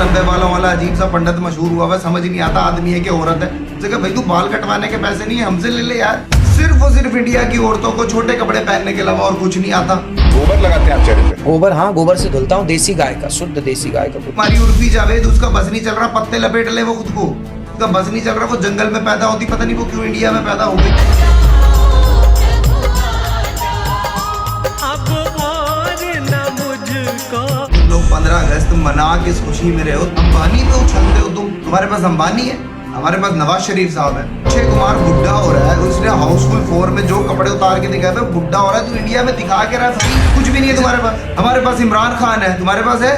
लंबे बालों वाला अजीब सा पंडित मशहूर हुआ है, समझ नहीं आता आदमी है कि औरत है। उसने कहा भाई तू बाल कटवाने के पैसे नहीं है, हमसे ले ले यार। सिर्फ और सिर्फ इंडिया की औरतों को छोटे कपड़े पहनने के अलावा और कुछ नहीं आता। गोबर लगाते हैं आप चेहरे पे? गोबर, हाँ गोबर से धुलता हूँ, देसी गाय का, शुद्ध देसी गाय का। हमारी उर्फी जावेद, उसका बस नहीं चल रहा, पत्ते लपेट ले वो खुद को, उसका बस नहीं चल रहा। वो जंगल में पैदा होती, पता नहीं वो क्यों इंडिया में पैदा हो गई। लोग 15 अगस्त मना के इस खुशी में रहे हो, अंबानी पे उछलते हो तुम। तुम्हारे पास अंबानी है, हमारे पास नवाज शरीफ साहब है। अक्षय कुमार बुढ़ा हो रहा है, उसने हाउसफुल 4 में जो कपड़े उतार के दिखाए थे, बुढ़ा हो रहा है। तू इंडिया में दिखा के रहा है, कुछ भी नहीं है तुम्हारे पास। हमारे पास इमरान खान है, तुम्हारे पास है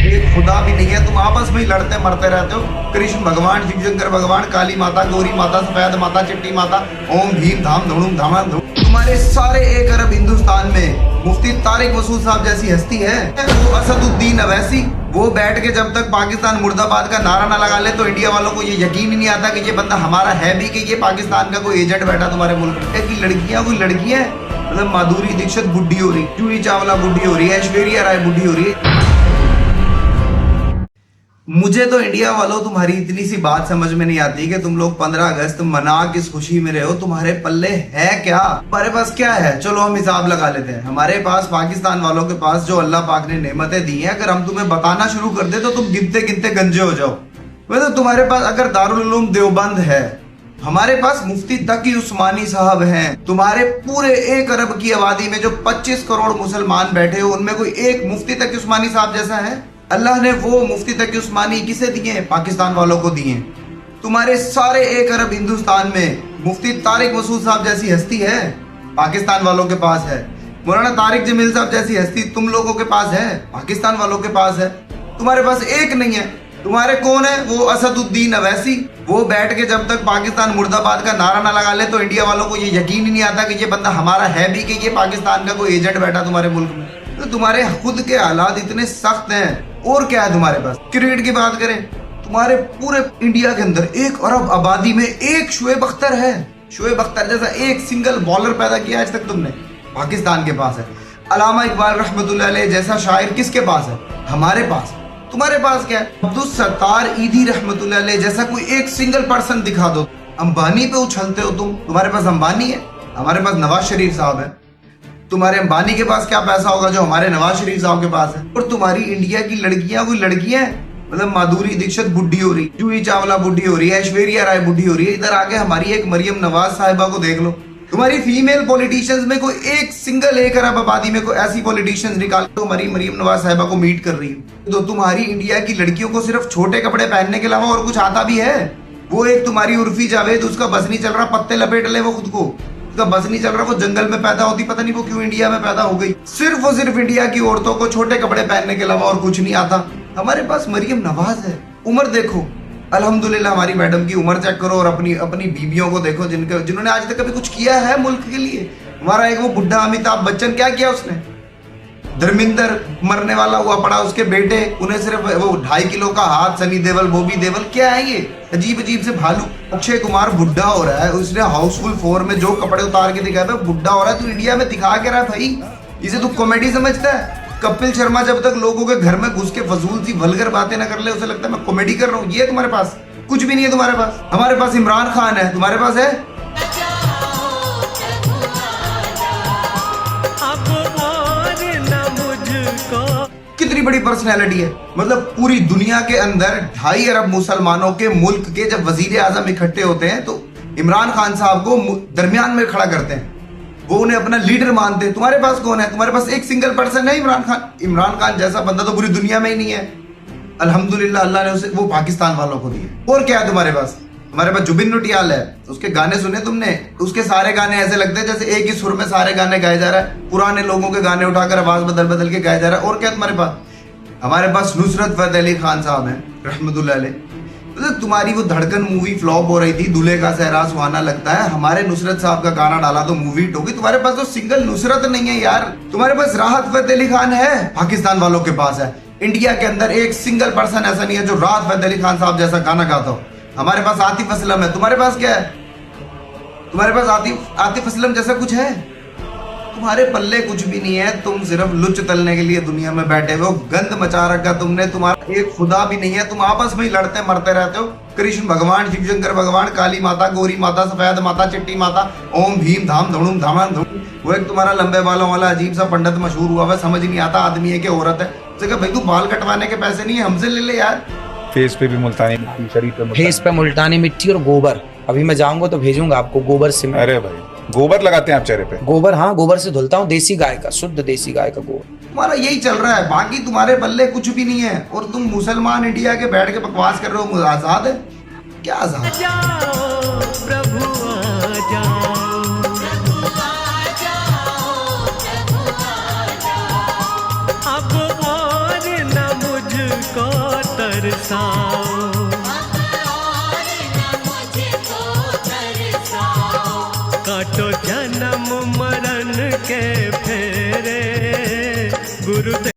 एक खुदा भी नहीं है। तुम आपस में ही लड़ते मरते रहते हो। कृष्ण भगवान, शिव शंकर भगवान, काली माता, गौरी माता, सफेद माता, चिट्टी माता, ओम भीम धाम धुड़ुम धामा धुम। तुम्हारे सारे 1 अरब हिंदुस्तान में मुफ्ती तारिक मसूद साहब जैसी हस्ती है, वो असदुद्दीन अवैसी, वो बैठ के जब तक पाकिस्तान मुर्दाबाद का नारा ना लगा ले तो इंडिया वालों को ये यकीन ही नहीं आता कि ये बंदा हमारा है भी, कि ये पाकिस्तान का कोई एजेंट बैठा तुम्हारे मुल्क में। कि लड़कियां कोई लड़कियां, मतलब माधुरी दीक्षित बुढ़ी हो रही, जूही चावला बुढ़ी हो रही है, ऐश्वर्या राय बुढ़ी हो रही है। मुझे तो इंडिया वालों तुम्हारी इतनी सी बात समझ में नहीं आती कि तुम लोग 15 अगस्त मना किस खुशी में रहे हो। तुम्हारे पल्ले है क्या? हमारे पास क्या है? चलो हम हिसाब लगा लेते हैं। हमारे पास, पाकिस्तान वालों के पास जो अल्लाह पाक ने नेमतें दी हैं, अगर हम तुम्हें बताना शुरू कर दे तो तुम गिनते गिनते गंजे हो जाओ। तो तुम्हारे पास अगर दारुल उलूम देवबंद है, हमारे पास मुफ्ती तकी उस्मानी साहब हैं। तुम्हारे पूरे 1 अरब की आबादी में जो 25 करोड़ मुसलमान बैठे हो, उनमें कोई एक मुफ्ती तकी उस्मानी साहब जैसा है? अल्लाह ने वो मुफ्ती तकी उस्मानी किसे दिए? पाकिस्तान वालों को दिए। तुम्हारे सारे 1 अरब हिंदुस्तान में मुफ्ती तारिक मसूद साहब जैसी हस्ती है? पाकिस्तान वालों के पास है। मौलाना तारिक जमील साहब जैसी हस्ती तुम लोगों के पास है? पाकिस्तान वालों के पास है। तुम्हारे पास एक नहीं है। तुम्हारे कौन है? वो असदुद्दीन अवैसी, वो बैठ के जब तक पाकिस्तान मुर्दाबाद का नारा ना लगा ले तो इंडिया वालों को ये यकीन ही नहीं आता कि ये बंदा हमारा है भी, कि ये पाकिस्तान का कोई एजेंट बैठा तुम्हारे मुल्क में। तो तुम्हारे खुद के हालात इतने सख्त हैं। और क्या है तुम्हारे पास? क्रिकेट की बात करें, तुम्हारे पूरे इंडिया के अंदर 1 अरब आबादी में एक शुएब अख्तर है। शुएब अख्तर जैसा एक सिंगल बॉलर पैदा किया आज तक तुमने? पाकिस्तान के पास है। अल्लामा इकबाल रहमतुल्लाह अलैह जैसा शायर किसके पास है? हमारे पास। तुम्हारे पास क्या है? अब्दुल सत्तार ईदी रहमतुल्लाह अलैह जैसा कोई एक सिंगल पर्सन दिखा दो। अंबानी पे उछलते हो तुम। तुम्हारे पास अंबानी है, हमारे पास नवाज शरीफ साहब है। तुम्हारे अंबानी के पास क्या पैसा होगा जो हमारे नवाज शरीफ साहब के पास है? और तुम्हारी इंडिया की लड़कियां कोई लड़कियां, मतलब माधुरी दीक्षित बुढ़ी हो रही, जूही चावला बुढ़ी हो रही है, ऐश्वर्या राय बुढ़ी हो रही है। इधर आके हमारी एक मरियम नवाज साहिबा को देख लो। तुम्हारी फीमेल पॉलिटिशियंस में कोई एक सिंगल 1 अरब आबादी में कोई ऐसी पॉलिटिशियंस निकाल तो हमारी मरियम नवाज साहिबा को मीट कर रही है। तो तुम्हारी इंडिया की लड़कियों को सिर्फ छोटे कपड़े पहनने के अलावा और कुछ आता भी है? वो एक तुम्हारी उर्फी जावेद, उसका बस नहीं चल रहा, पत्ते लपेट ले वो खुद को, उसका बस नहीं चल रहा। वो जंगल में पैदा होती, पता नहीं वो क्यों इंडिया में पैदा हो गई। सिर्फ और सिर्फ इंडिया की औरतों को छोटे कपड़े पहनने के अलावा और कुछ नहीं आता। हमारे पास मरियम नवाज है। उम्र देखो, अल्हम्दुलिल्लाह हमारी मैडम की उम्र चेक करो और अपनी बीबियों को देखो जिन्होंने आज तक कभी कुछ किया है मुल्क के लिए। हमारा एक वो बुढ़ा अमिताभ बच्चन, क्या किया उसने? धर्मिंदर मरने वाला हुआ पड़ा, उसके बेटे, उन्हें सिर्फ वो 2.5 किलो का हाथ, सनी देवल, बॉबी देवल, क्या है ये अजीब अजीब से भालू। अक्षय कुमार बुढ़ा हो रहा है, उसने हाउसफुल 4 में जो कपड़े उतार के दिखाए, बुढ़ा हो रहा है। तू इंडिया में दिखा के रहा भाई, इसे तू कॉमेडी समझता है? कपिल शर्मा जब तक लोगों के घर में घुस के फजूल सी वल्गर बातें ना कर ले, उसे लगता है मैं कॉमेडी कर रहा हूँ। ये तुम्हारे पास कुछ भी नहीं है। तुम्हारे पास, हमारे पास इमरान खान है, तुम्हारे पास है? कितनी बड़ी पर्सनैलिटी है, मतलब पूरी दुनिया के अंदर 2.5 अरब मुसलमानों के मुल्क के जब वजीर आजम इकट्ठे होते हैं तो इमरान खान साहब को दरमियान में खड़ा करते हैं, वो उन्हें अपना लीडर मानते हैं। तुम्हारे पास कौन है? तुम्हारे पास एक सिंगल पर्सन है, इमरान खान। इमरान खान जैसा बंदा तो पूरी दुनिया में ही नहीं है। अल्हम्दुलिल्लाह अल्लाह ने उसे वो पाकिस्तान वालों को दिए। और क्या है तुम्हारे पास? हमारे पास जुबिन नौटियाल है, उसके गाने सुने तुमने? उसके सारे गाने ऐसे लगते हैं जैसे एक ही सुर में सारे गाने गाए जा रहा है, पुराने लोगों के गाने उठाकर आवाज बदल बदल के गाया जा रहा है। और क्या तुम्हारे पास? हमारे पास नुसरत फतेह अली खान साहब हैं रहमतुल्लाह अलैह। तो तुम्हारी वो धड़कन मूवी फ्लॉप हो रही थी, दूल्हे का सहरा सुहाना लगता है, हमारे नुसरत साहब का गाना डाला तो मूवी हिट होगी। तुम्हारे पास तो सिंगल नुसरत नहीं है यार। तुम्हारे पास राहत फतेह अली खान है, पाकिस्तान वालों के पास है। इंडिया के अंदर एक सिंगल पर्सन ऐसा नहीं है जो राहत फतेह अली खान साहब जैसा गाना गाता हो। हमारे पास आतिफ असलम है, तुम्हारे पास क्या है? तुम्हारे पास आतिफ असलम जैसा कुछ है? तुम्हारे पल्ले कुछ भी नहीं है, तुम सिर्फ लुच तलने के लिए दुनिया में बैठे हुए हो। गंद मचा रखा तुमने, तुम्हारा एक खुदा भी नहीं है, तुम आपस में ही लड़ते मरते रहते हो। कृष्ण भगवान, शिव शंकर भगवान, काली माता, गौरी माता, सफेद माता, चिट्टी माता, ओम भीम धाम धुणुम धामा धुम। वो एक तुम्हारा लंबे बालों वाला अजीब सा पंडित मशहूर हुआ है, समझ नहीं आता आदमी है कि औरत है। तो भाई तू बाल कटवाने के पैसे नहीं है, हमसे ले ले यार। फेस पे भी मुल्तानी मिट्टी, शरीर पे फेस पे मुल्तानी मिट्टी और गोबर। अभी मैं जाऊंगा तो भेजूंगा आपको गोबर से। अरे भाई गोबर लगाते हैं आप चेहरे पे? गोबर, हाँ गोबर से धुलता हूँ, देसी गाय का, शुद्ध देसी गाय का गोबर। तुम्हारा यही चल रहा है, बाकी तुम्हारे पल्ले कुछ भी नहीं है। और तुम मुसलमान इंडिया के बैठ के बकवास कर रहे हो, आजाद है क्या? आजाद प्रभु आ जाओ, अब और न मुझको तरसाओ, काटो जन्म मरण के फेरे गुरुदेव।